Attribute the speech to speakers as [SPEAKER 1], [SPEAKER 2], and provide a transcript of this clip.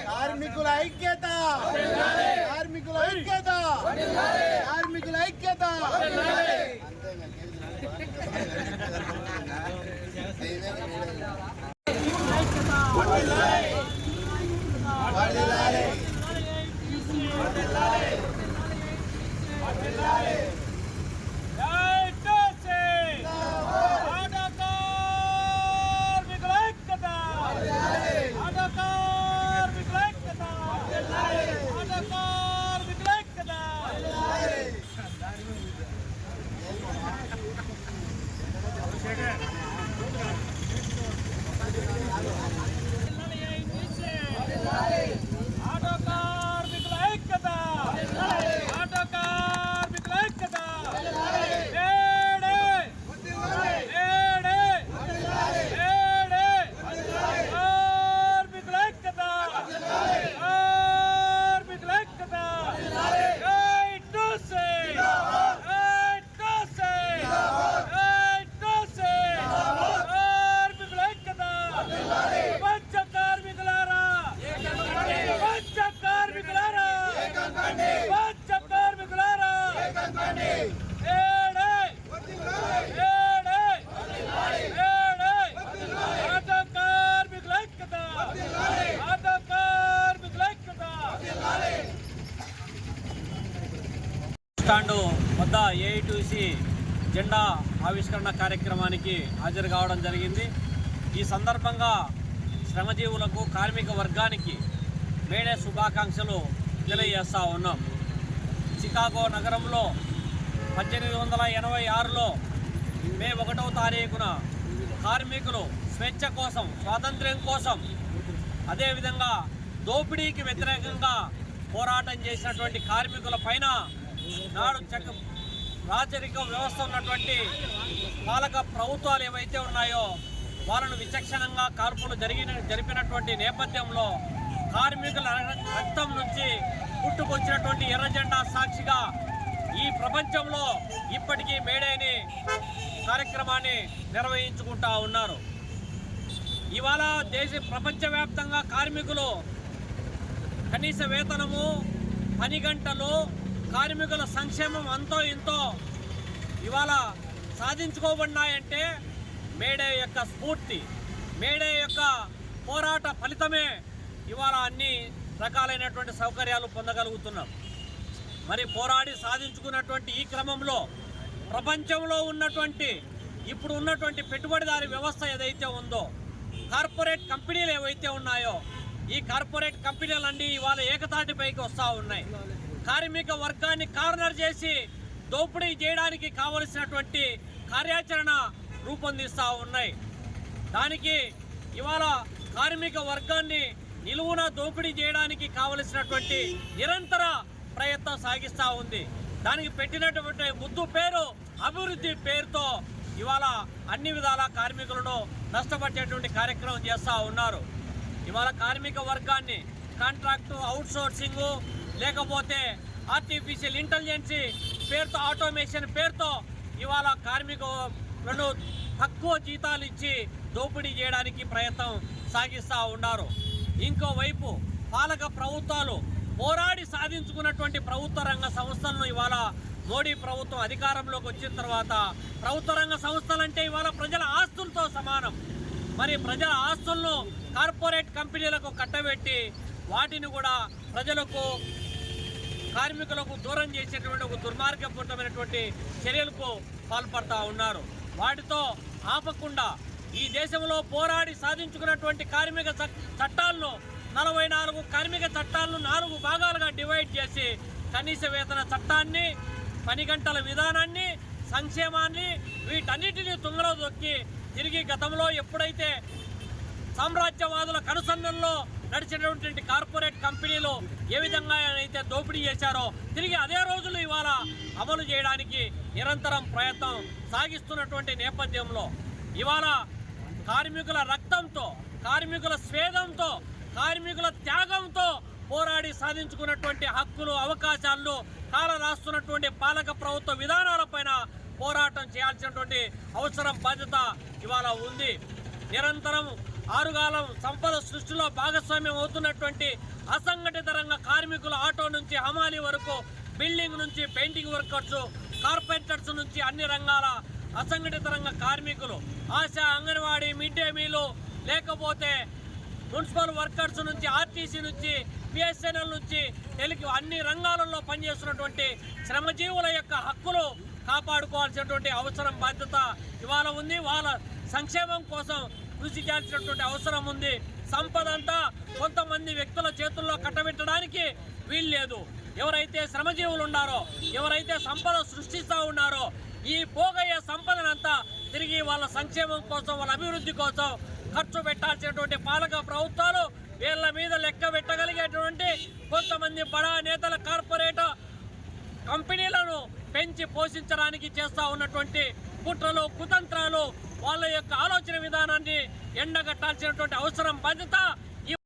[SPEAKER 1] కార్మికుల ఐక్యత, కార్మికుల ఐక్యత, కార్మికుల ఐక్యత.
[SPEAKER 2] స్టాండ్ వద్ద ఏఐటీసీ జెండా ఆవిష్కరణ కార్యక్రమానికి హాజరు కావడం జరిగింది. ఈ సందర్భంగా శ్రమజీవులకు, కార్మిక వర్గానికి మేడే శుభాకాంక్షలు తెలియజేస్తూ ఉన్నాం. చికాగో నగరంలో 1886లో మే 1వ తారీఖున కార్మికులు స్వేచ్ఛ కోసం, స్వాతంత్ర్యం కోసం, అదేవిధంగా దోపిడీకి వ్యతిరేకంగా పోరాటం చేసినటువంటి కార్మికుల పైన నాడు రాచరిక వ్యవస్థ ఉన్నటువంటి పాలక ప్రభుత్వాలు ఏవైతే ఉన్నాయో వాళ్ళను విచక్షణంగా కాల్పులు జరిపినటువంటి నేపథ్యంలో కార్మికుల రక్తం నుంచి పుట్టుకొచ్చినటువంటి ఎర్ర జెండా సాక్షిగా ఈ ప్రపంచంలో ఇప్పటికీ మేడేని కార్యక్రమాన్ని నిర్వహించుకుంటా ఉన్నారు. ఇవాళ ప్రపంచవ్యాప్తంగా కార్మికులు కనీస వేతనము, పని గంటలు, కార్మికుల సంక్షేమం అంతో ఇంతో ఇవాళ సాధించుకోబడినాయంటే మేడే యొక్క స్ఫూర్తి, మేడే యొక్క పోరాట ఫలితమే ఇవాళ అన్ని రకాలైనటువంటి సౌకర్యాలు పొందగలుగుతున్నాం. మరి పోరాడి సాధించుకున్నటువంటి ఈ క్రమంలో ప్రపంచంలో ఉన్నటువంటి ఇప్పుడు ఉన్నటువంటి పెట్టుబడిదారీ వ్యవస్థ ఏదైతే ఉందో, కార్పొరేట్ కంపెనీలు ఏవైతే ఉన్నాయో, ఈ కార్పొరేట్ కంపెనీలన్నీ ఇవాళ ఏకతాటిపైకి వస్తూ ఉన్నాయి. కార్మిక వర్గాన్ని కార్నర్ చేసి దోపిడీ చేయడానికి కావలసినటువంటి కార్యాచరణ రూపొందిస్తూ ఉన్నాయి. దానికి ఇవాళ కార్మిక వర్గాన్ని నిలువున దోపిడీ చేయడానికి కావలసినటువంటి నిరంతర ప్రయత్నం సాగిస్తూ ఉంది. దానికి పెట్టినటువంటి ముద్దు పేరు అభివృద్ధి పేరుతో ఇవాళ అన్ని విధాల కార్మికులను నష్టపరిచేటువంటి కార్యక్రమం చేస్తూ ఉన్నారు. ఇవాళ కార్మిక వర్గాన్ని కాంట్రాక్టు, అవుట్సోర్సింగు, లేకపోతే ఆర్టిఫిషియల్ ఇంటెలిజెన్సీ పేరుతో, ఆటోమేషన్ పేరుతో ఇవాళ కార్మికులను తక్కువ జీతాలు ఇచ్చి దోపిడీ చేయడానికి ప్రయత్నం సాగిస్తూ ఉన్నారు. ఇంకోవైపు పాలక ప్రభుత్వాలు పోరాడి సాధించుకున్నటువంటి ప్రభుత్వ రంగ సంస్థలను ఇవాళ మోడీ ప్రభుత్వం అధికారంలోకి వచ్చిన తర్వాత ప్రభుత్వ రంగ సంస్థలంటే ఇవాళ ప్రజల ఆస్తులతో సమానం. మరి ప్రజల ఆస్తులను కార్పొరేట్ కంపెనీలకు కట్టబెట్టి వాటిని కూడా ప్రజలకు, కార్మికులకు దూరం చేసేటువంటి ఒక దుర్మార్గపూరితమైనటువంటి చర్యలకు పాల్పడుతూ ఉన్నారు. వాటితో ఆపకుండా ఈ దేశంలో పోరాడి సాధించుకున్నటువంటి కార్మిక చట్టాలను 44 కార్మిక చట్టాలను 4 భాగాలుగా డివైడ్ చేసి కనీస వేతన చట్టాన్ని, పని గంటల విధానాన్ని, సంక్షేమాన్ని వీటన్నిటినీ తుంగలో దొక్కి తిరిగి గతంలో ఎప్పుడైతే సామ్రాజ్యవాదుల కనుసన్నల్లో నడిచినటువంటి కార్పొరేట్ కంపెనీలు ఏ విధంగా అయితే దోపిడీ చేశారో తిరిగి అదే రోజులు ఇవాళ అమలు చేయడానికి నిరంతరం ప్రయత్నం సాగిస్తున్నటువంటి నేపథ్యంలో ఇవాళ కార్మికుల రక్తంతో, కార్మికుల స్వేదంతో, కార్మికుల త్యాగంతో పోరాడి సాధించుకున్నటువంటి హక్కులు అవకాశాలను కాలరాస్తున్నటువంటి పాలక ప్రభుత్వ విధానాలపైన పోరాటం చేయాల్సినటువంటి అవసరం బాధ్యత ఇవాళ ఉంది. నిరంతరం ఆరుగాలం సంపద సృష్టిలో భాగస్వామ్యం అవుతున్నటువంటి అసంఘటిత రంగ కార్మికుల ఆటో నుంచి హమాలీ వరకు, బిల్డింగ్ నుంచి పెయింటింగ్ వర్కర్స్, కార్పెంటర్స్ నుంచి అన్ని రంగాల అసంఘటిత రంగ కార్మికులు, ఆశా, అంగన్వాడీ, మిడ్ డే మీలు, లేకపోతే మున్సిపల్ వర్కర్స్ నుంచి, ఆర్టీసీ నుంచి, బిఎస్ఎన్ఎల్ నుంచి అన్ని రంగాలలో పనిచేస్తున్నటువంటి శ్రమజీవుల యొక్క హక్కులు కాపాడుకోవాల్సినటువంటి అవసరం బాధ్యత ఇవాళ ఉంది. వాళ్ళ సంక్షేమం కోసం కృషి చేయాల్సినటువంటి అవసరం ఉంది. సంపద అంతా కొంతమంది వ్యక్తుల చేతుల్లో కట్టబెట్టడానికి వీల్లేదు. ఎవరైతే శ్రమజీవులు ఉన్నారో, ఎవరైతే సంపద సృష్టిస్తూ ఉన్నారో, ఈ పోగయ్యే సంపదనంతా తిరిగి వాళ్ళ సంక్షేమం కోసం, వాళ్ళ అభివృద్ధి కోసం ఖర్చు పెట్టాల్సినటువంటి పాలక ప్రభుత్వాలు వీళ్ళ మీద లెక్క పెట్టగలిగేటువంటి కొంతమంది బడా నేతల కార్పొరేట్ కంపెనీలను పెంచి పోషించడానికి చేస్తూ ఉన్నటువంటి కుట్రలు, కుతంత్రాలు, వాళ్ళ యొక్క ఆలోచన విధానాన్ని ఎండగట్టాల్సినటువంటి అవసరం బాధ్యత